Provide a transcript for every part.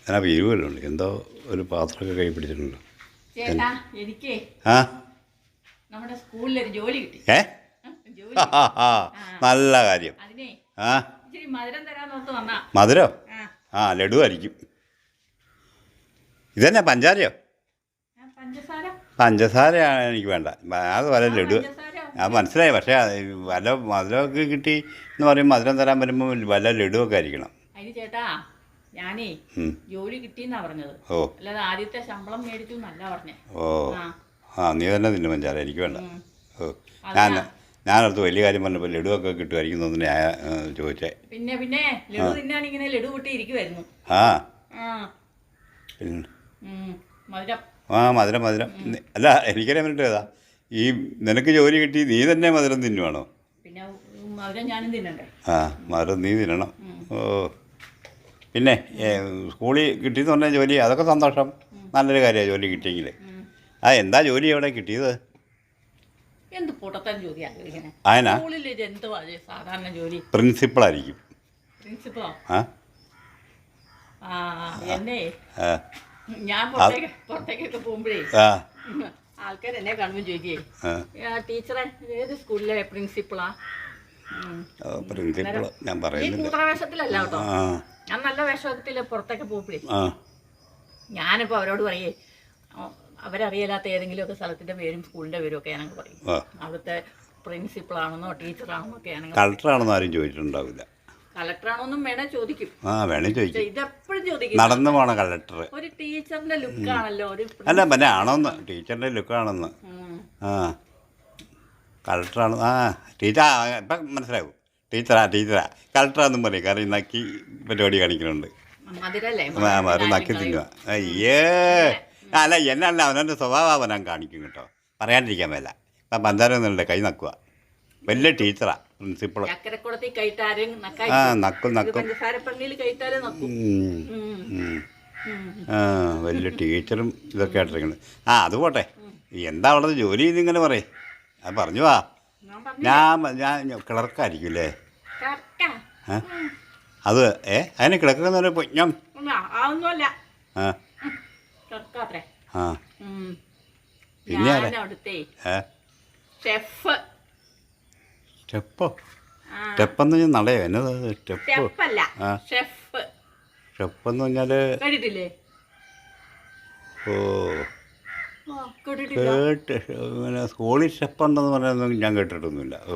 ഞാൻ പിരിവല്ലുണ്ട് എന്തോ ഒരു പാത്രമൊക്കെ കൈ പിടിച്ചിട്ടുണ്ട്. ചേട്ടാ എനിക്ക് ആ നമ്മുടെ സ്കൂളിലൊരു ജോലി കിട്ടി. ജോലി നല്ല കാര്യം. അതിനെ ആ ഇച്ചിരി മധുരം തരാന്നോർത്ത് വന്നാ. മധുരോ? ആ, ആ ലഡു ആയിരിക്കും. ഇതന്നെ പഞ്ചാരയോ? പഞ്ചസാര പഞ്ചസാരയാണ് എനിക്ക് വേണ്ട. അത് വല്ല ലഡു പഞ്ചസാര അത് മനസ്സിലായി. പക്ഷേ വല്ല മധുരമൊക്കെ കിട്ടി എന്ന് പറയുമ്പോൾ മധുരം തരാൻ വരുമ്പോൾ വല്ല ലഡുവൊക്കെ ആയിരിക്കണം. അതിന് ചേട്ടാ ഞാനേ ജോലി കിട്ടിയെന്നാ പറഞ്ഞത്. ഓ അല്ലാതെ ആദ്യത്തെ ശമ്പളം മേടിച്ചു എന്നല്ല പറഞ്ഞേ. ഓ ആ ആ നീ തന്നെ തിന്നു പഞ്ചാര, എനിക്ക് വേണ്ട. ഓ അതാ. ഞാനടുത്ത് വലിയ കാര്യം പറഞ്ഞപ്പോൾ ലഡുവൊക്കെ കിട്ടുമായിരിക്കും എന്ന് ഞാൻ ചോദിച്ചേ. പിന്നെ പിന്നെ ലഡു തിന്നാൻ ഇങ്ങനെ ലഡു പൊട്ടി ഇരിക്കുമായിരുന്നു. ആ ആ പിന്നെ മധുരം. ആ മധുരം മധുരം. അല്ല എനിക്കറിയാൻ വേണ്ടിയിട്ട് ഏതാ ഈ നിനക്ക് ജോലി കിട്ടി നീ തന്നെ മധുരം തിന്നുവാണോ? പിന്നെ മധുരം ഞാനും തിന്നണ്ടേ. ആ മധുരം നീ തിന്നണം. ഓ പിന്നെ സ്കൂളിൽ കിട്ടിയെന്ന് പറഞ്ഞ ജോലി അതൊക്കെ സന്തോഷം, നല്ലൊരു കാര്യമാണ് ജോലി കിട്ടിയെങ്കിൽ. ആ എന്താ ജോലി എവിടെ കിട്ടിയത്? എന്ത് പൊട്ടത്തൻ ജോലിയാ ചോദിക്കണേ? അതിനാ സ്കൂളിൽ എന്തുവാ സാധാരണ ജോലി? പ്രിൻസിപ്പളായിരിക്കും. പ്രിൻസിപ്പളോ? ആ ആ എന്നെ ആ ഞാൻ പുറത്തേക്കൊക്കെ പോകുമ്പോഴേ ആ ആൾക്കാർ എന്നെ കാണുമ്പോൾ ചോദിക്കേ ടീച്ചറെ ഏത് സ്കൂളിലെ പ്രിൻസിപ്പളാ? പ്രിൻസിപ്പൾ ഞാൻ ഈ പറയുന്നില്ല. കൂട്ടവേഷത്തിലല്ല കേട്ടോ, ആ ഞാൻ നല്ല വേഷത്തിൽ പുറത്തൊക്കെ പോകുമ്പോഴേ ആ ഞാനിപ്പോൾ അവരോട് പറയേ അവരറിയാത്ത ഏതെങ്കിലുമൊക്കെ സ്ഥലത്തിൻ്റെ പേരും സ്കൂളിൻ്റെ പേരും ഒക്കെ ഞാനങ്ങ് പറയും. ആ അവിടുത്തെ പ്രിൻസിപ്പളാണെന്നോ ടീച്ചറാണെന്നോ ഒക്കെ ആണെങ്കിൽ. കളക്ടറാണെന്ന് ആരും ചോദിച്ചിട്ടുണ്ടാവില്ല. കളക്ടറാണോന്നും വേണേ ചോദിക്കും. ആ വേണേ ചോദിക്കും. ഇതെപ്പോഴും ചോദിക്കും. നടന്നു പോണ കളക്ടർ. ഒരു ടീച്ചറിന്റെ ലുക്കാണല്ലോ ഒരു അല്ല പിന്നെ ആണോന്ന് ടീച്ചറിൻ്റെ ലുക്കാണെന്ന്. ആ കളക്ടറാണ്. ആ ടീച്ചർ ഇപ്പം മനസ്സിലാവും. ടീച്ചറാ കളക്ടറാന്നും പറയും. കാരണം നക്കി പരിപാടി കാണിക്കുന്നുണ്ട്. മധുരല്ലേ മരം നക്കി തിന്നുക. അയ്യേ അല്ല എന്നല്ല അവനവൻ്റെ സ്വഭാവം അവനാൻ കാണിക്കും കേട്ടോ, പറയാണ്ടിരിക്കാൻ മേല. ഇപ്പം പഞ്ചാരൊന്നുമില്ല, കൈ നക്കുക. വലിയ ടീച്ചറാ പ്രിൻസിപ്പൾ. ചക്കരക്കുളത്തിൽ കൈട്ടാരും ആ നക്കും നക്കും. പഞ്ചസാരപ്പള്ളിയിൽ കൈട്ടാരും നക്കും. ആ വലിയ ടീച്ചറും ഇതൊക്കെ ആയിട്ടിരിക്കുന്നത്. ആ അത് പോട്ടെ, എന്താ അവിടെ ജോലി ചെയ്തിങ്ങനെ പറയും. അത് പറഞ്ഞു വാ. ഞാൻ ക്ലർക്കായിരിക്കും അല്ലേ? അത് അതിന് കിടക്കുന്ന ഞാൻ അതൊന്നുമല്ല. ആ ആ പിന്നെ അവിടുത്തെ ഷെഫ്. സ്റ്റെപ്പോ? സ്റ്റെപ്പെന്ന് പറഞ്ഞാൽ നടയോ എന്നത്? സ്റ്റെപ്പ് ആ ഷെഫ്. സ്റ്റെപ്പെന്ന് പറഞ്ഞാൽ കേട്ടിട്ടില്ലേ? ഓ കേട്ട് പിന്നെ സ്കൂളിൽ സ്റ്റെപ്പുണ്ടെന്ന് പറയുന്നത് ഞാൻ കേട്ടിട്ടൊന്നുമില്ല. ഓ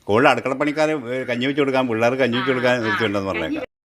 സ്കൂളിൽ അടുക്കളപ്പണിക്കാർ കഞ്ഞി വെച്ച് കൊടുക്കാൻ, പിള്ളേർക്ക് കഞ്ഞി വെച്ച് കൊടുക്കാൻ നിർത്തിയിട്ടുണ്ടെന്ന് പറഞ്ഞേക്കാം.